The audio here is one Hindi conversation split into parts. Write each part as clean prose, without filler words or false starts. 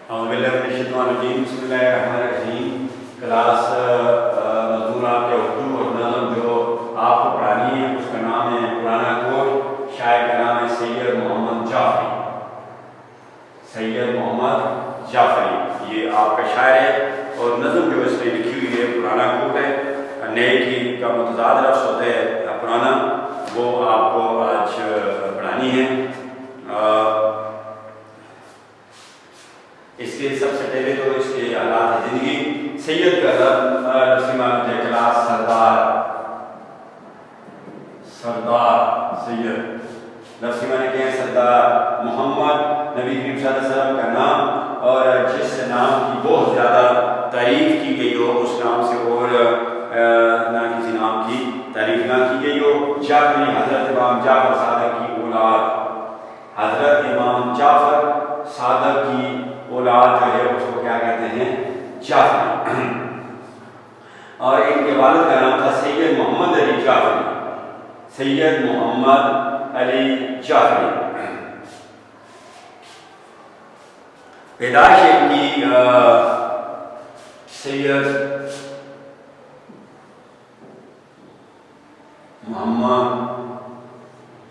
बिस्मिल्लाहिर्रहमानिर्रहीम। क्लास मजमून आपके उर्दू और नज़म जो आपको पढ़ानी है उसका नाम है पुराना कोट। शायर का नाम है सैयद मोहम्मद जाफरी। सैयद मोहम्मद जाफरी ये आपका शायर है और नज़म जो इसने लिखी हुई है पुराना कोट है। नए की का मुतज़ाद लफ्ज़ होता है पुराना, वो आपको आज पढ़ानी है। इसके सबसे पहले तो इसके हालात ज़िंदगी। सैयद का लफ्ज़ क्लास सरदार, सरदार सैयद लफ्ज़ माने क्या है? सरदार मोहम्मद नबी करीम सल्लल्लाहु अलैहि वसल्लम का नाम, और जिस नाम की बहुत ज़्यादा तारीफ़ की गई हो उस नाम से और ना किसी नाम की तारीफ़ ना की गई हो। जाफरी हज़रत इमाम जाफर सादक की औलाद, हज़रत इमाम जाफर सादक की औलाद जो है उसको क्या कहते हैं? जाफरी। और इनके वालिद का नाम था सैयद मोहम्मद अली जाफरी। सैयद मोहम्मद अली जाफरी। पैदाइश इनकी सैयद मोहम्मद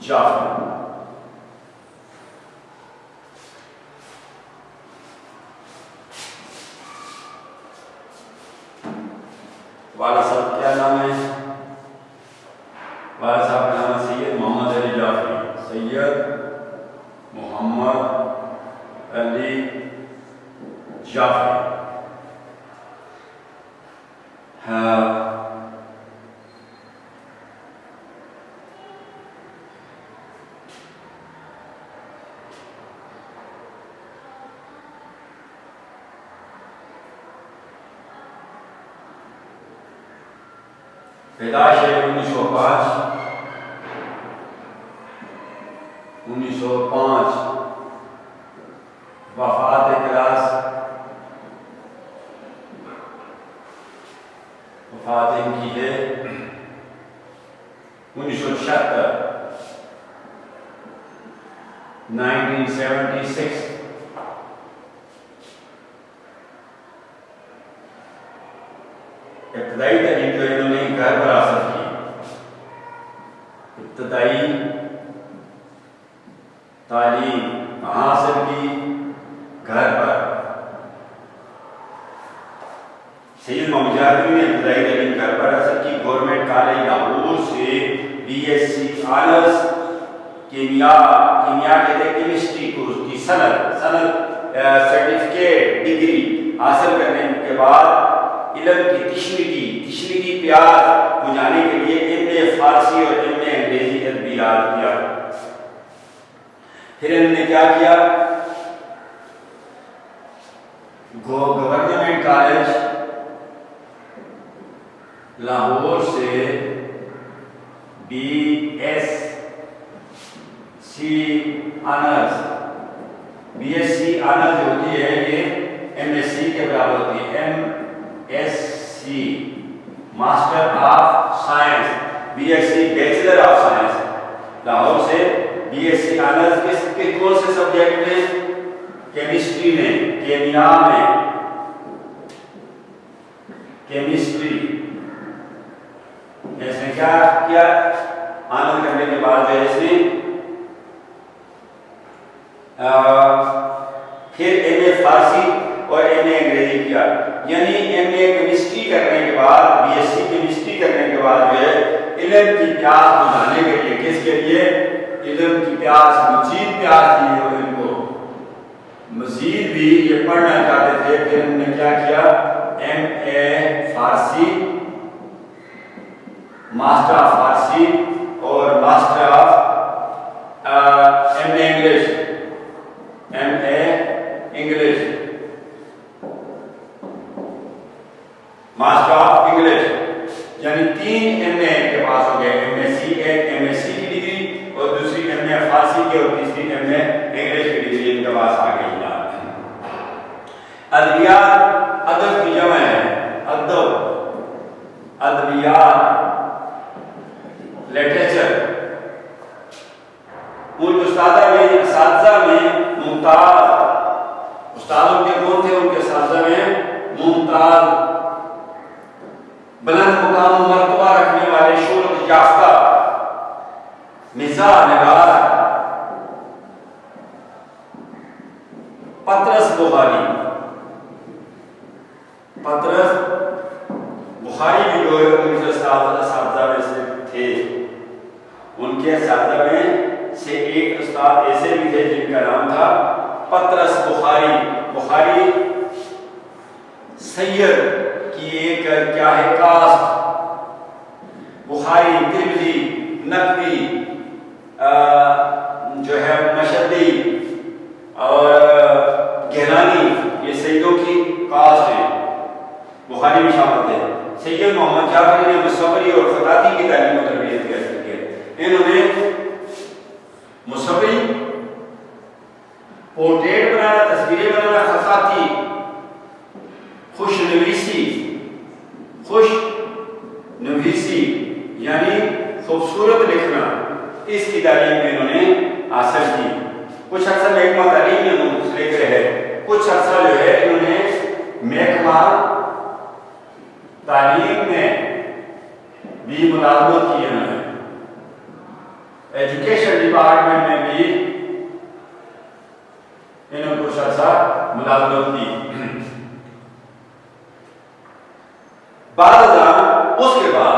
जाफरी। वाला साहब क्या नाम है? वाला साहब का नाम है सैयद मोहम्मद अली जाफरी। सैयद मोहम्मद अली जाफरी। पैदाइश है 1905। वफात क्लास वफात इनकी है 1976, 1976। इब्तदाई तालीम जो इन्होंने घर पर हासिल की, इब्तदाई तालीम हासिल की घर पर। सैयद मोहम्मद जाफरी ने इब्तदाई तालीम घर पर हासिल की। गवर्नमेंट कॉलेज लाहौर से BSc ऑनर्स कीमिया कहते हैं केमिस्ट्री कोर्स की सनद सर्टिफिकेट डिग्री हासिल करने के बाद इल्म की तिश्नगी प्यास बुझाने के लिए MA फारसी और MA अंग्रेजी अदबियात किया। फिर इन्होंने क्या किया? गवर्नमेंट कॉलेज लाहौर से BSc ऑनर्स। BSc ऑनर्स जो होती है ये MSc के बराबर होती है। MSc master of science, BSc bachelor of science. Lahore से BSc ऑनर्स किसके कौन से सब्जेक्ट में? केमिस्ट्री में, केमिया में, केमिस्ट्री। इसने क्या किया? ऑनर करने के बाद जो है इसने फिर MA फारसी और MA अंग्रेजी किया। यानी MA केमिस्ट्री करने के बाद, BSc केमिस्ट्री करने के बाद जो है इल्म की प्यास बुझाने के लिए, किसके लिए? इल्म की प्यास, मजीद प्यास थी और इनको मजीद भी ये पढ़ना चाहते थे। फिर उन्होंने क्या किया? MA फारसी, मास्टर ऑफ फारसी और master of MA English, MA English, master of English. यानी 3 MA के पास हो गए। MSc एक MSc की डिग्री और दूसरी MA फारसी की और तीसरी MA इंग्लिश की डिग्री इनके पास आ गई। अदबियात, अदब की जमा है अदब, अदबियात लिटरेचर। उन उस्तादा में मुमताज उस्ताद उनके कौन थे? उनके साथ में मुमताज, बुलंद मुकाम मर्तबा रखने वाले, शोहरत याफ्ता, मिजाज नगार पतरस बुखारी। पतरस बुखारी भी जो है उनके साथी में से थे। उनके साथी में से एक उस्ताद ऐसे भी थे जिनका नाम था पतरस बुखारी। बुखारी सैयद की एक क्या है कास्ट। बुखारी, तिरमिज़ी, नकवी, जो है मशद्दी और गहलानी, ये सैयदों की कास्ट है। बुखारी भी शामिल थे। सैयद मोहम्मद जाफरी ने मुसव्वरी और खताती की तालीम और तरबियत हासिल की। इन्होंने मुसव्वरी, पोर्ट्रेट बनाना, तस्वीरें बनाना, खताती, खुशनवीसी यानी खूबसूरत लिखना, इसकी तालीम में इन्होंने हासिल की। कुछ अर्सा महकमा तालीम में मुंसलिक रहे, कुछ अर्सा जो है इन्होंने महकमा तालीम में भी मुलाजमत की। इन्होंने एजुकेशन डिपार्टमेंट में भी इन्होंने कुछ अर्सा मुलाजमत की। उसके बाद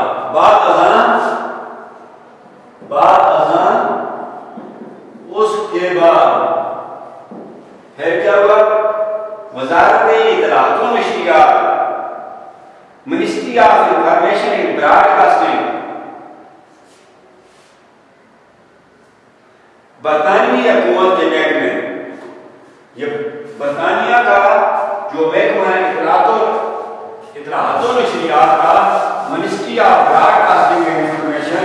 उसके बाद फिर क्या हुआ? वजारत इत्तलाआत व नशरियात, ministry of information and broadcasting, बरतानवी हुकूमत के महकमे, ये बरतानिया का जो महकमा है इत्तलाआत व नशरियात का, ministry of broadcasting and information,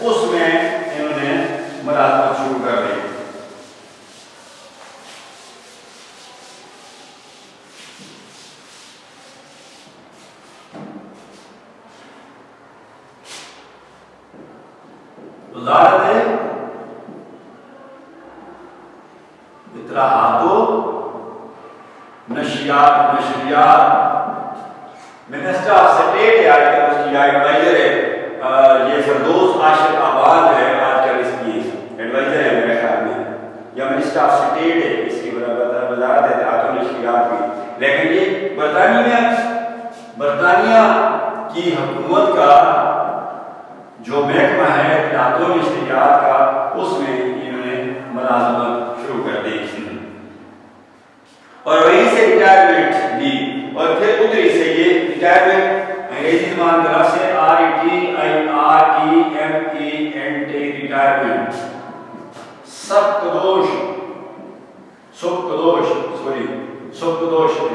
उसमें इन्होंने मुलाजमत शुरू कर दी। नशरियात मिनिस्टर ऑफ स्टेट है आजकल, उसकी एडवाइजर है ये फरदौस आशिक आबाद है, आजकल इसकी एडवाइजर है मेरे ख्याल में, या मिनिस्टर ऑफ स्टेट है इसकी वजारत है नशरियात की। लेकिन ये बरतानिया की हुकूमत का जो महकमा है नशरियात का, उसमें इन्होंने मुलाजमत शुरू कर दी और वहीं से रिटायरमेंट ली। और फिर उधर से ये रिटायरमेंट अंग्रेजी जबान तरफ से RETIREMENT रिटायरमेंट, सबकदोश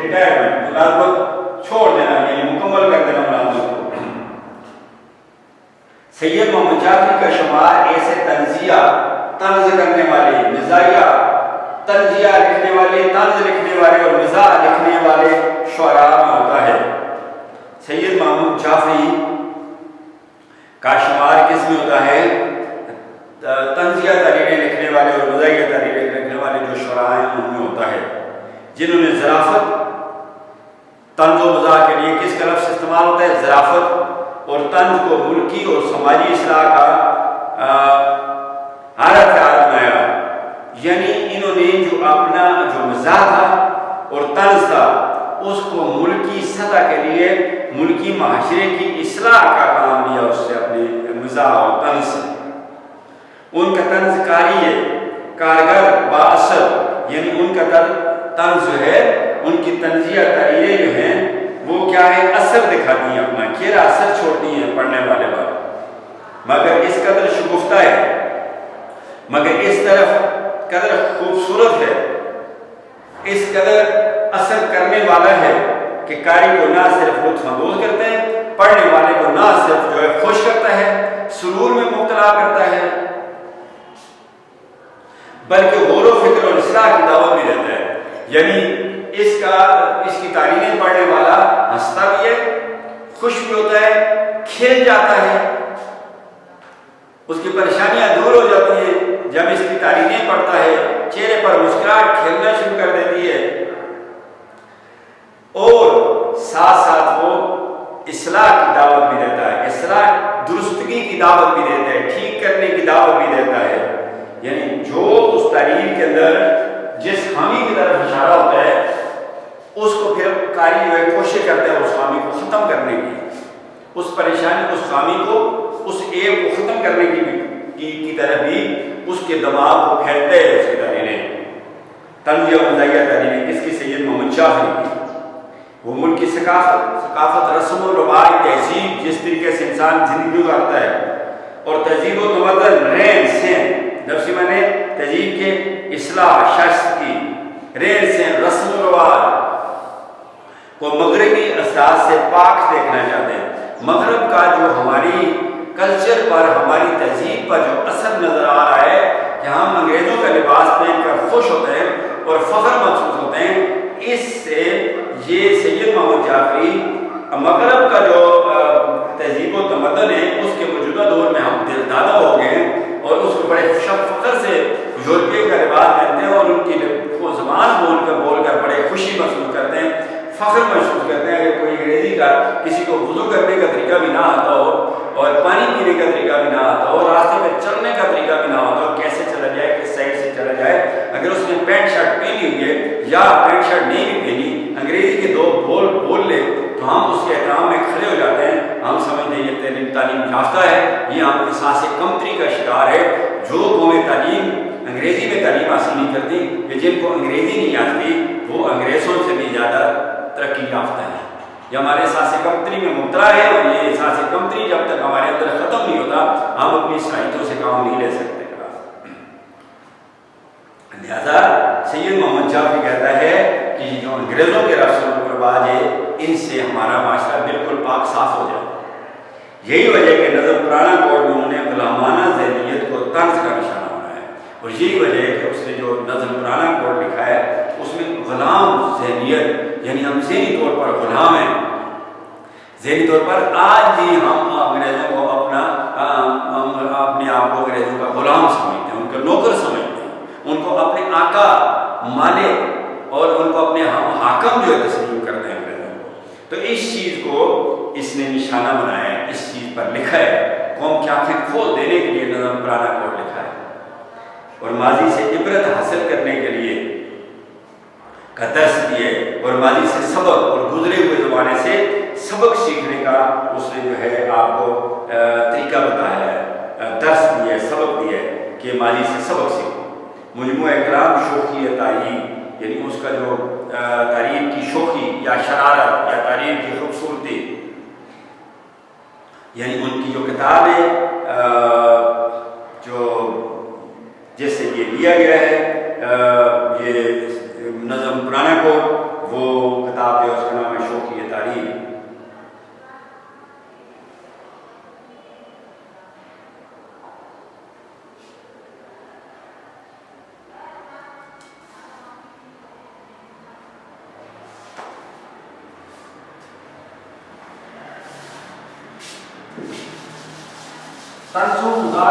रिटायरमेंट, मुलाजमत छोड़ देना यानी मुकम्मल कर देना मुलाजमत को। सैयद मोहम्मद जाफरी का शुमार ऐसे तंज करने वाले, मिजाहिया, तंजिया लिखने वाले, तंज लिखने वाले और मिजाह लिखने वाले शुअरा में होता है। सैयद मोहम्मद जाफरी का शुमार किस में होता है? तंजिया तहरीरें लिखने वाले और मिजाहिया तहरीरें लिखने वाले जो शुअरा हैं उनमें होता है, जिन्होंने ज़राफ़त, तंज और मज़ाह के लिए किस का लफ्ज़ इस्तेमाल होता है? ज़राफ़त, और तंज को मुल्की और समाजी इस्लाह का हालत बनाया। यानी इन्होंने जो अपना जो मज़ाह था और तंज था उसको मुल्की सतह के लिए मुल्की माशरे की इस्लाह का काम लिया उससे, अपने मज़ाह और तंज से। उनका तंज कारी है, कारगर, बाअसर, यानी उनका तंज जो है, उनकी तंजिया तहरीरें जो हैं वो क्या है? असर दिखाती हैं, अपना घेरा असर छोड़ती हैं पढ़ने वाले पर। मगर इस कदर शगुफ्ता है, मगर इस तरफ कदर खूबसूरत है, इस कदर असर करने वाला है कि कारी को ना सिर्फ लुत्फ़अंदोज़ करते हैं, पढ़ने वाले को ना सिर्फ जो है खुश करता है, सुरूर में मुब्तला करता है, बल्कि गौर व फिक्र और इस्लाह की दावत भी रहता है। यानी इसकी तारीखें पढ़ने वाला हंसता भी है, खुश भी होता है, खेल जाता है, उसकी परेशानियां दूर हो जाती हैं। जब इसकी तारीखें पढ़ता है, चेहरे पर मुस्कुराहट खेलना शुरू कर देती है, जो है कोशिश करते हैं उस खामी को ख़त्म करने की, उस परेशानी, उस खामी को, उस ऐब को ख़त्म करने की तरफ भी उसके दबाव को फैलते हैं उसकी तहरीरें। तंज़िया और मज़ाहिया तहरीरें किसकी? सैयद मोहम्मद जाफरी की। वो मुल्क की सकाफत, रस्म और रवाज, तहजीब, जिस तरीके से इंसान ज़िंदगी गुजारता है, और तहजीब व तमद्दुन, रहन सहन, नफ्सी माने तहजीब के इस्लाह, शख्स की रहन सहन, रस्म और रवाज को मगरबी असास से पाक देखना चाहते हैं। मगरब का जो हमारी कल्चर पर, हमारी तहजीब पर जो असर नज़र आ रहा है कि हम अंग्रेज़ों का लिबास पहनकर खुश होते हैं और फ़ख्र महसूस होते हैं, इससे ये सैयद मोहम्मद जाफरी मगरब का जो तहजीब व तमद्दुन है उसके मौजूदा दौर में हम दिलदादा हो गए हैं और उसको बड़े फ़ख्र से यूरोपियन का लिबास पहनते हैं और उनकी ज़बान बोलकर बड़े खुशी महसूस करते हैं, फ़ख्र महसूस करते हैं। अगर कोई अंग्रेज़ी का किसी को वुज़ू करने का तरीका भी ना आता हो और पानी पीने का तरीका भी ना आता हो, रास्ते में चलने का तरीका भी ना आता हो, कैसे चला जाए, किस साइड से चला जाए, अगर उसने पैंट शर्ट पहनी हुई है या पैंट शर्ट नहीं भी पहनी, अंग्रेज़ी के दो बोल ले तो हम उसके एहतराम में खड़े हो जाते हैं। हम समझते हैं ये तालीम याफ्ता है, ये हम एहसास कमतरी का शिकार है। जो कौमें तालीम अंग्रेज़ी में तालीम हासिल नहीं करती या जिनको अंग्रेज़ी नहीं आती, वो अंग्रेज़ों से भी ज़्यादा तरक्की याफ्ता है। ये हमारे एहसास कमतरी में मुबतला है और ये एहसास कमतरी जब तक हमारे अंदर ख़त्म नहीं होता, हम अपनी सलाहियतों से काम नहीं ले सकते। लिहाजा सैयद मोहम्मद जाफरी कहता है कि जो अंग्रेज़ों के रस्म और रिवाज है, इनसे हमारा माशरा बिल्कुल पाक साफ हो जाए। यही वजह है कि नज़म पुराना कोड में उन्होंने गुलामाना ज़हनियत को तंज़ का निशाना बनाया है, और यही वजह है कि उसने जो नज़म पुराना कोड लिखा है उसमें गुलाम ज़हनियत, यानी हम ज़हनी तौर पर गुलाम हैं। ज़हनी तौर पर आज भी हम अंग्रेज़ों को अपने आप को अंग्रेज़ों का गुलाम समझते हैं, उनका नौकर समझते हैं, उनको अपने आका, मालिक और उनको अपने हाकम जो है तस्लीम करते हैं अंग्रेज़ों को। तो इस चीज़ को इसने निशाना बनाया है, इस चीज़ पर लिखा है, कौम की आँखें खोल देने के लिए नज़म पुराना कोड लिखा है और माजी से इबरत हासिल करने के लिए का दर्स दिए और माजी से सबक और गुजरे हुए ज़माने से सबक सीखने का उसने जो है आपको तरीका बताया है, दर्स दिया, सबक दिया कि माजी से सबक सीखो। मुजमुआ कलाम शोखी या तारीफ, यानी उसका जो तारीफ की शोखी या शरारत या तारीफ की खूबसूरती, यानी उनकी जो किताब है जो जैसे ये लिया गया है, ये नज़म पुराना को, वो किताब है उसका नाम है शोखी या तारीफ।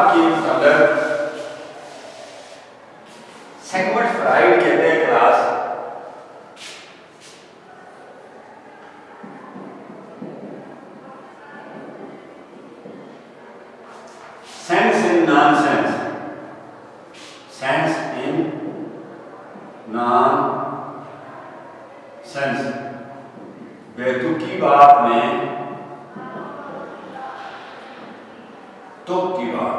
के मतलब सेगमेंट फ्राइड कहते हैं class, sense in nonsense, sense in nonsense, बेतुकी बात में तुक की बात,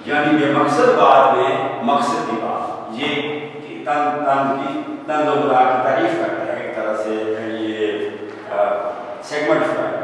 यानी बेमकसद बात में मकसद की बात। ये तंज और मुराद की तारीफ करता है एक तरह से ये segment fried.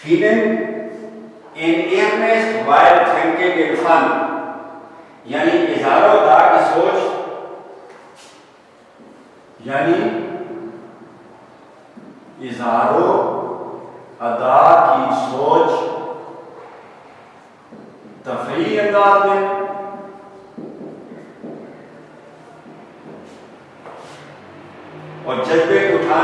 Feeling in earnest while thinking in fun, यानी इज़हारो अदा की सोच, यानी इज़हारो अदा की सोच तफरीही अंदाज में और जज्बे को उठाने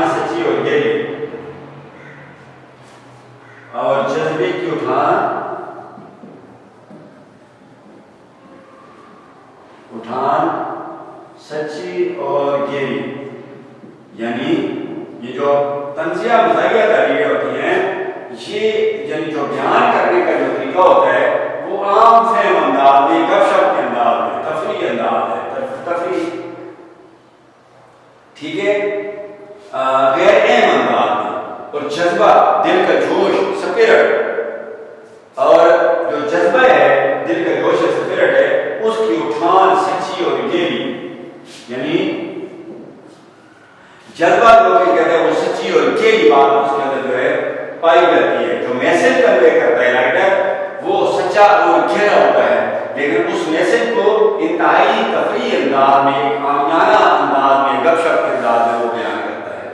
उठान सच्ची और गहरी, यानी ये जो तंजिया मज़ाहिया तहरीरें होती हैं, ये यानी जो बयान करने का जो तरीका होता है वो आम फहम अंदाज में, गपशप के अंदाज में, तफरी अंदाज है, तफरी, ठीक है, गैर अहम अंदाज में। और जज्बा, दिल का जोश, स्पिरिट, और जो जज्बा है, दिल का जोश है, स्पिरिट है, उसकी उठान सच्ची और गहरी, यानी जज्बा जो कहते हैं वो सच्ची और गहरी बात उसके अंदर जो है पाई जाती है। जो मैसेज कन्वे करता है राइटर वो सच्चा और गहरा होता है, लेकिन उस मैसेज को इंतहाई तफरी अंदाज में, आमियाना अंदाज में, गपशप के अंदाज में वो बयान करता है।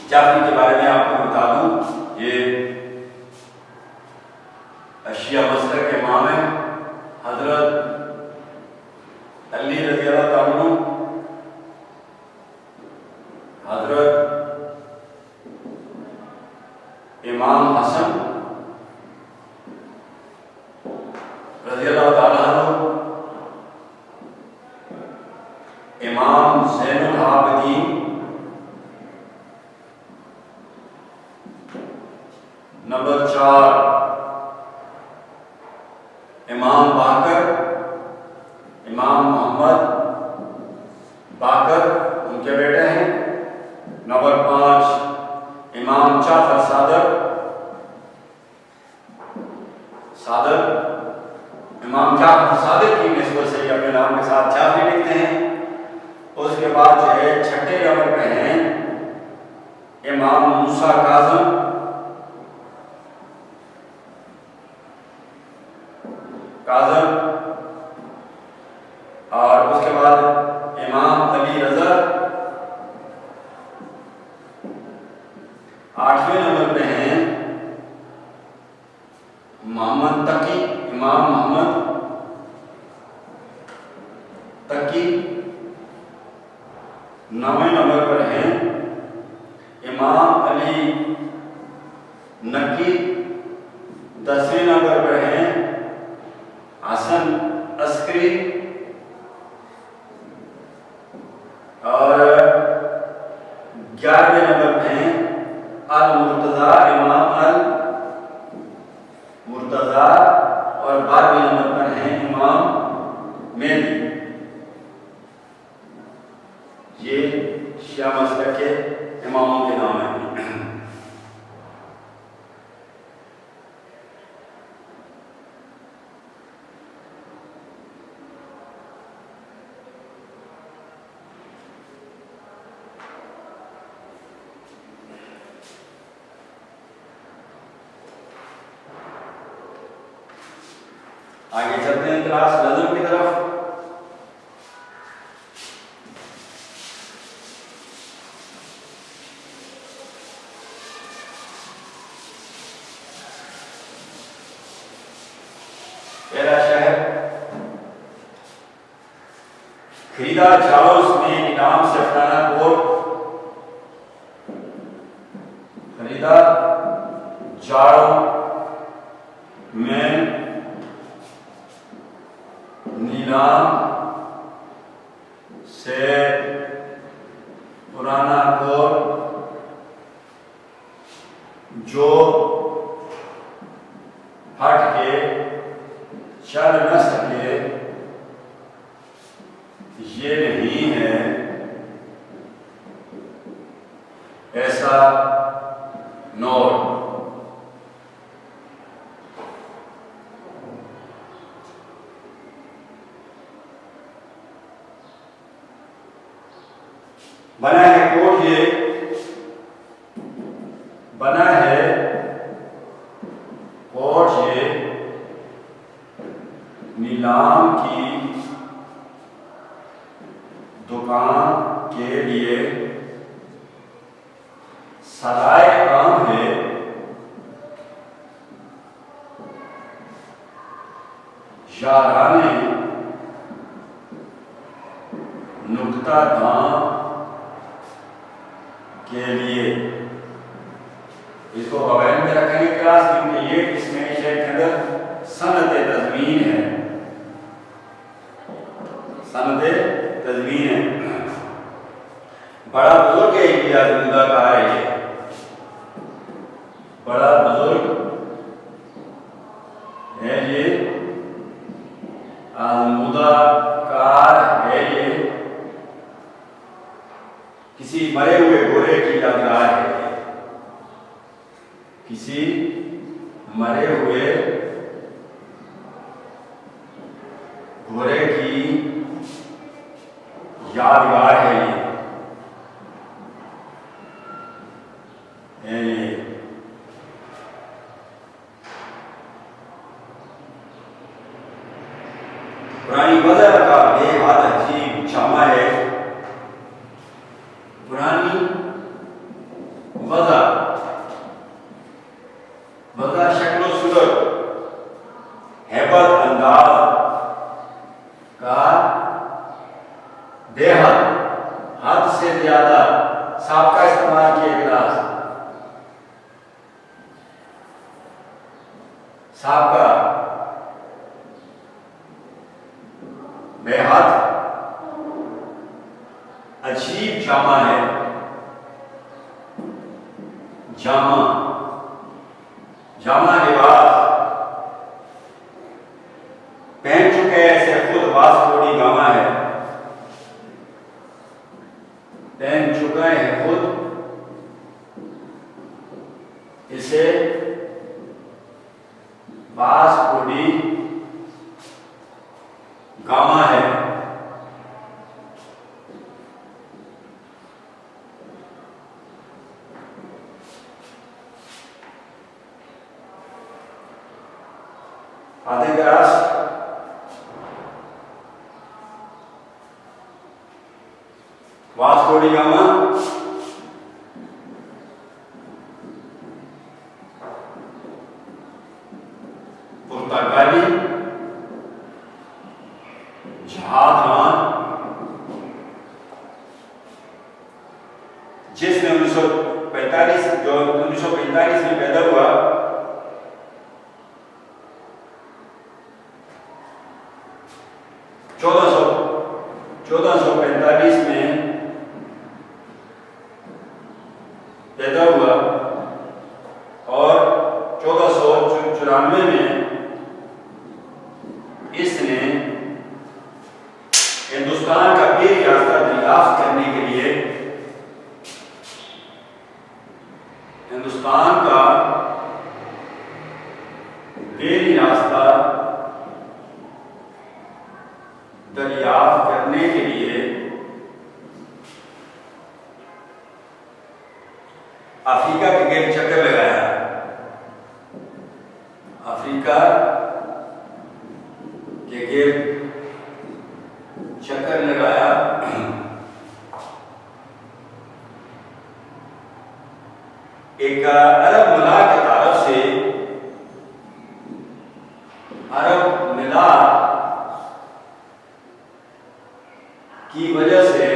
जाफरी के बारे में आपको बता दूं, ये अशिया मसलक के इमाम है, हजरत अली रज़ी अल्लाह तआला अन्हु, हजरत इमाम हसन रज़ी अल्लाह तआला अन्हु, इमाम ज़ैनुल आबिदीन, नंबर 4 इमाम बाकर, इमाम मोहम्मद बाकर उनके बेटे हैं। नंबर 5 इमाम जाफर सादक, इमाम जाफर सादक की निस्बत से अपने नाम के साथ जाफरी लिखते हैं। उसके बाद जो है छठे नंबर पे हैं इमाम मूसा काज़म, और उसके बाद इमाम अली रज़ा। 8वें नंबर पे हैं मोहम्मद तकी, इमाम मोहम्मद तकी। 9वें नंबर पर हैं इमाम अली नकी। 10वें नंबर पर हैं हसन अस्करी, और 11वें नंबर पे हैं अल मुर्तज़ा, इमाम अल मुर्तज़ा, और 12वें नंबर पर हैं इमाम मेहदी। ये शिया मसलक के इमामों के नाम हैं। आगे चलते हैं क्लास नज़म की तरफ। पहला शहर खरीदा जाओस में इनाम से फलाना कोट, खरीदा जाओ में नीलाम से पुराना कोट जो हट के चल न सके, ये नहीं है ऐसा नोट। बना है कोट, ये बना है कोट, ये नीलाम की दुकान के लिए शाहराने नुक्ता दां के लिए, इसको बगैर में रखेंगे क्लास, क्योंकि ये इसमें शेर के अंदर सनद तज़मीन है, सनद तज़मीन है। बड़ा बुजुर्ग है ये आज़मूदाकार है, ये बड़ा बुजुर्ग है, ये आज़मूदाकार है, ये किसी मरे हुए घोड़े की यादगार है, किसी मरे हुए घोड़े की यादगार है ये पुरानी वजह का बेहद अजीब जामा है। पुरानी वजह, वजह शक्ल सूरत, हैबत अंदाज का बेहद, हद से ज्यादा साबका इस्तेमाल किए गिलास, साबका बेहद अजीब जामा है। जामा, जामा लिबास पहन चुके ऐसे खुद वास्कोडी गामा है, पहन चुका है खुद इसे वास्कोडी गामा है। आधे ग्रास वास्को डी गामा पुर्तगाली जहाजरान, जिसने 1945 जो 1945 में पैदा हुआ, चौदह सौ 45 में पैदा हुआ और 1494 में इसने हिंदुस्तान का पहली रास्ता दरियाफ्त करने के लिए, हिंदुस्तान का पहली रास्ता दरियाफ्त करने के लिए अफ्रीका के गिर्द चक्कर लगाया। अफ्रीका के गिर्द चक्कर लगाया। एक अरब मिला की तरफ से, अरब मिला की वजह से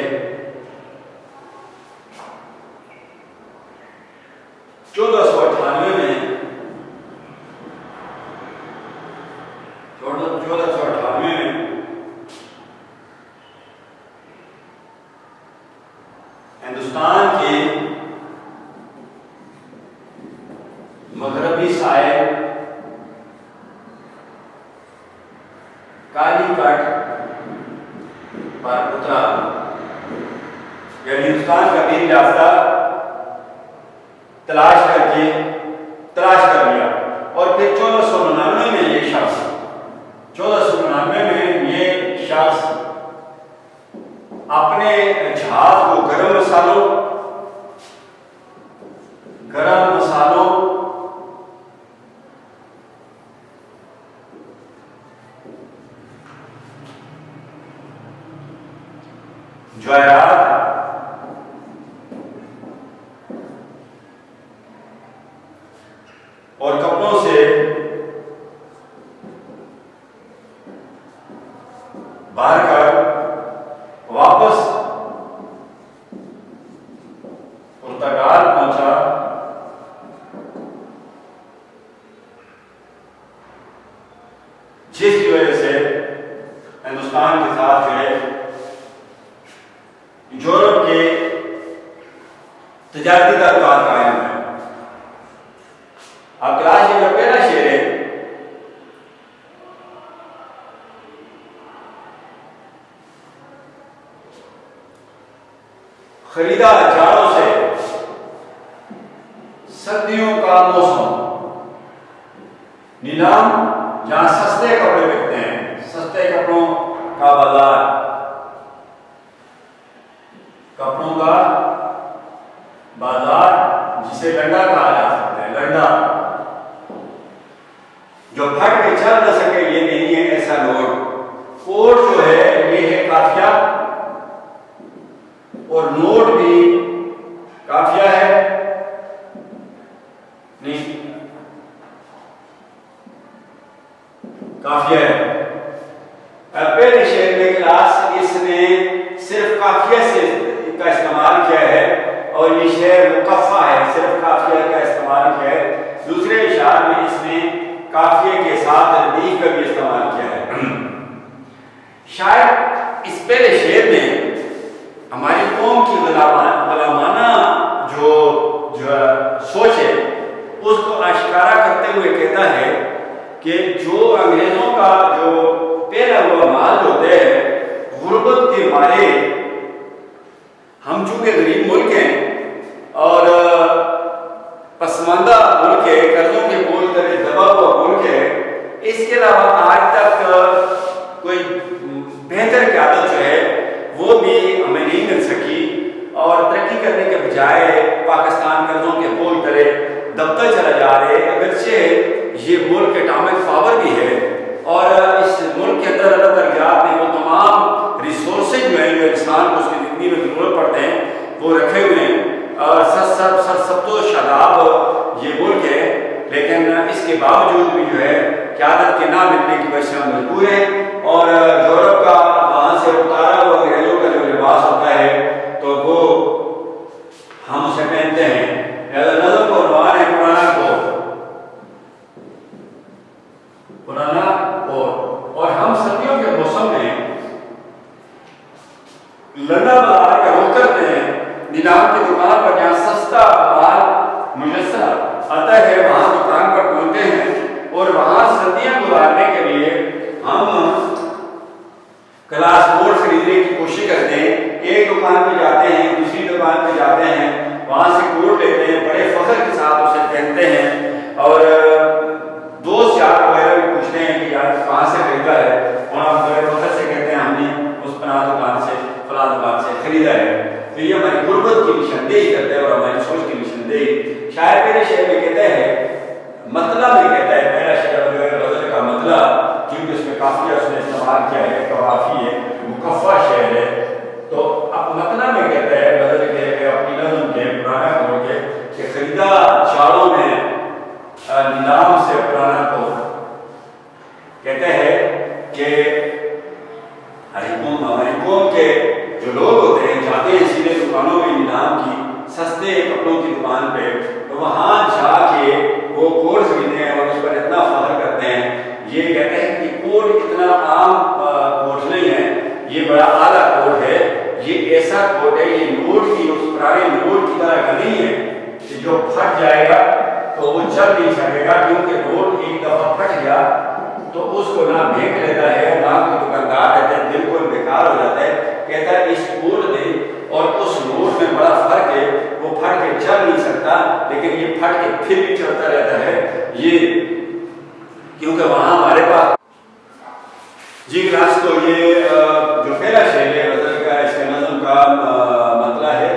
1498 में 1498 में हिंदुस्तान के मगरबी साहिल कालीकट पर उतरा, यानी हिंदुस्तान का भी रास्ता तलाश कर लिया। और फिर 1499 में ये शख्स, 1499 में ये शख्स अपने जहाज को गरम मसालों जवाहरात और कपड़ों से जिसकी वजह से हिंदुस्तान के साथ जो है यूरोप के तजारती ताल्लुकात कायम है। अब क्लास का जो पहला शेर है, खरीदा जाड़ों से सर्दियों का मौसम, नीलाम जहां सस्ते कपड़े बिकते हैं, सस्ते कपड़ों का बाजार, कपड़ों का बाजार जिसे लंडा कहा जा सकता है, लंडा जो फट के चल न सके ये नहीं है ऐसा नोट। कोट जो है ये है काफिया और नोट भी काफिया है नहीं, काफिया है। पहले शेर में क्लास इसने सिर्फ काफिया से का इस्तेमाल किया है और ये शेर मुकफ़ा है, सिर्फ काफिया का इस्तेमाल किया है। दूसरे इशार में इसने काफिये के साथ रदीफ का भी इस्तेमाल किया है। शायद इस पहले शेर में हमारी कौम की गुलामाना जो सोच है उसको आश्कारा करते हुए कहता है कि जो अंग्रेजों का जो पहला हुआ माल होते हैं, गुर्बत के मारे हम चूंकि गरीब मुल्क हैं और पसमानदा मुल्क है, कर्जों के बोझ तले दबा हुआ मुल्क है, इसके अलावा आज तक कोई बेहतर क़यादत जो है वो भी हमें नहीं मिल सकी और तरक्की करने के बजाय पाकिस्तान कर्जों के बोझ तले दबता चला जा रहा है। अगरचे ये मुल्क एटॉमिक पावर भी है और इस मुल्क के अंदर अल्लाह तआला ने वो तमाम रिसोर्सेज जो है जो इंसान को उसकी ज़िंदगी में ज़रूरत पड़ते हैं वो रखे हुए हैं और सब तो शादाब ये मुल्क है, लेकिन इसके बावजूद भी जो है क़यादत के ना मिलने की वजह से हम मजबूर हैं और यूरोप का वहाँ से उतारा हुआ अंग्रेजों का जो लिबास होता है तो वो हम उसे पहनते हैं। नज़म को उन्वान है पुराना और हम सर्दियों के मौसम में लंदन बाजार का रुख करते हैं, नीलाम की दुकान पर जहाँ सस्ता माल मुयस्सर आता है वहाँ दुकान पर पहुँचते हैं और वहाँ सर्दियाँ गुजारने के लिए हम क्लास कोट खरीदने की कोशिश करते हैं। एक दुकान पे जाते हैं, दूसरी दुकान पे जाते हैं, वहाँ से कोट लेते हैं, बड़े फख्र के साथ उसे पहनते हैं और दोस्त यार वगैरह भी पूछते हैं कि यार कहाँ से खरीदा है और हम बड़े फख्र से कहते हैं हमने उस फलां दुकान से खरीदा है। तो ये हमारी गुर्बत की निशानदेही करता है और हमारी सोच की निशानदेही। शायर मेरे शेर में कहता है, मतलब में कहता है, पहला शेर जो है गज़ल का मतलब, क्योंकि उसमें काफिया उसने इस्तेमाल किया है, काफी है, मुकफ़ा शेर है। तो अब मतलब में कहता है गज़ल के अपनी नज़म के पुराना कोट के कि खरीदा चारों में नीलाम से पुराना कोट। कहते हैं कि हमारी कौम के जो लोग होते हैं जाते हैं सीधे दुकानों में नीलाम की सस्ते कपड़ों की दुकान पे, तो वहाँ जाके वो कोट खरीदते हैं और उस पर इतना फख्र करते हैं। ये कहते हैं कि कोट इतना आम कोट नहीं है, ये बड़ा आला कोट है, ये ऐसा कोट है, ये नोट की उस पुराने नोट की तरह का नहीं है कि जो फट जाएगा तो वो चल नहीं सकेगा, क्योंकि नोट एक दफ़ा फट गया तो उसको ना फेंक लेता है ना कोई दुकानदार रहता है, बिल्कुल बेकार हो जाता है। कहता है इस कोट में और उस नोट में बड़ा फर्क है, वो फट के चल नहीं सकता लेकिन ये फट के फिर भी चलता रहता है, ये क्योंकि वहाँ हमारे पास जी क्लास। तो ये जो पहला शेर है गज़ल का, इसके नज़म का मतलब है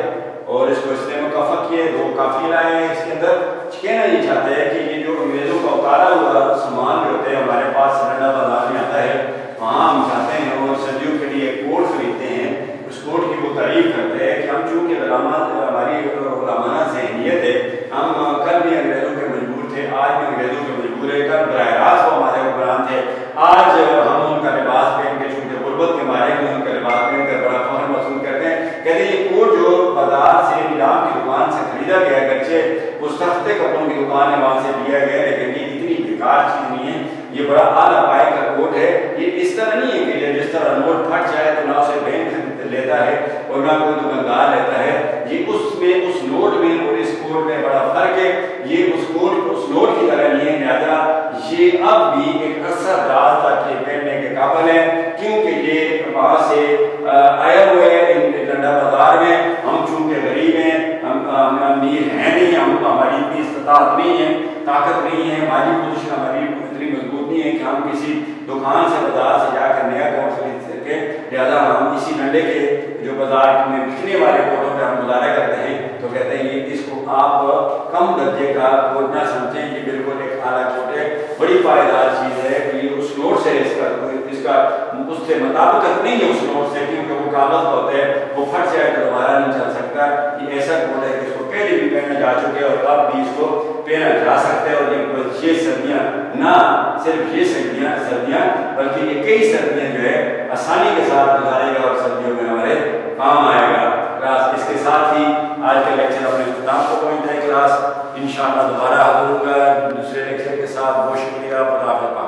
और इसको इसने मुकफ़ा किए, दो काफ़िए लाए हैं इसके अंदर। कहना ये चाहते हैं कि ये जो अंग्रेज़ों का उतारा हुआ सामान जो होते हैं हमारे पास सिलेंडर बाजार में आता है, वहाँ हम जाते हैं और सर्दियों के लिए कोट खरीदते हैं, उस कोट की वो तारीफ करते हैं कि हम चूँकि हमारी गुलामाना ज़हनियत है, हम कल भी अंग्रेज़ों के मजबूर थे, आज भी अंग्रेज़ों के मजबूर है, कल बराह रास्त वो हमारे हुक्मरान थे, आज हम उनका लिबास पहन के चूँकि गुर्बत के मारे में उनका लिबास पहन कर बड़ा फख्र महसूस करते हैं। कहते हैं ये कोट जो बाजार से नीलाम की दुकान से खरीदा गया, गच्चे उस सस्ते कपड़ों की दुकान है वहाँ से लिया गया, लेकिन ये इतनी बेकार चीज़ नहीं है, ये बड़ा आला पाए का कोट है। ये इस तरह नहीं है कि जिस तरह नोट फट जाए तो ना उसे बैंक लेता है और ना कोई दुकानदार लेता है। ये उसमें उस नोट में और इस कोट में बड़ा फर्क है। ये उस नोट की तरह नहीं है, लिहाजा ये अब भी एक असरदार तक ये पहनने के काबिल है, क्योंकि ये वहाँ से आया हुआ है डंडा बाजार में। हम चूंकि गरीब हैं, हम अमीर हैं नहीं, हम हमारी इतनी इस्तात नहीं है, ताकत नहीं है, माली पोजीशन हमारी इतनी मजबूत नहीं है कि हम किसी दुकान से बाजार से जाकर नया कोट खरीद सके। लिहाजा हम इसी डंडे के जो बाजार में बिकने वाले कोटों पर हम गुजारा करते हैं। तो कहते हैं ये इसको आप कम दर्जे का कोट ना समझें, ये बिल्कुल एक आला कोट है, बड़ी पायदार चीज़ है कि उस नोट से इसका उससे मुताबिकत नहीं है उस नोट से, क्योंकि वो कागज होते हैं, वो फट जाए तो दोबारा नहीं चल सकता। ये ऐसा कोट है कि इसको पहले भी पहना जा चुके और अब भी इसको पहना जा सकता है। और ये सर्दियाँ ना सिर्फ ये सर्दियाँ बल्कि ये कई सर्दियाँ जो है आसानी के साथ गुजारेगा और सर्दियों में हमारे काम आएगा। क्लास इसके साथ ही आज का लेक्चर अपने इख्तिताम को पहुँचता है। क्लास इंशाअल्लाह दोबारा हाजिर होगा दूसरे लेक्चर के साथ। बहुत शुक्रिया।